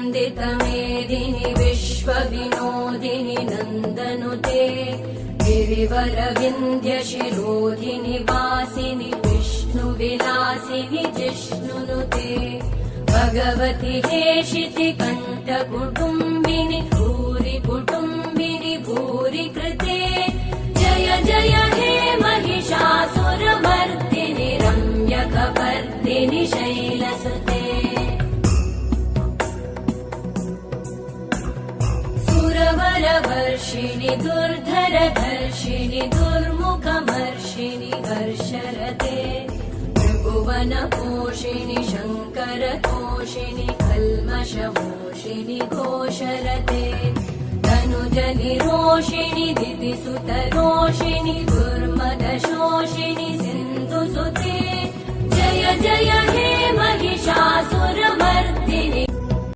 वन्दितमेदिनि विश्वविनोदिनि नन्दनुते गिरिवरविन्द्यशिरोधिनि वासिनि विष्णुविलासिनि जिष्णुनुते भगवति हेशिति कण्ठकुटुम्बिनि भूरि कुटुम्बिनि भूरि कृते जय जय हे महिषासुरमर्दिनि रम्यकपर्दिनि शैलसुते सुरवरवर्षिणि दुर्धरधर्षिणि दुर्मुखमर्षिणि हर्षरते त्रिभुवनपोषिणि शङ्करतोषिणि कल्मषमोषिणि घोषरते धनुजनिरोषिणि दितिसुतरोषिणि दुर्मदशोषिणि सिन्धुसुते जय जय हे महिषासुरमर्दिनि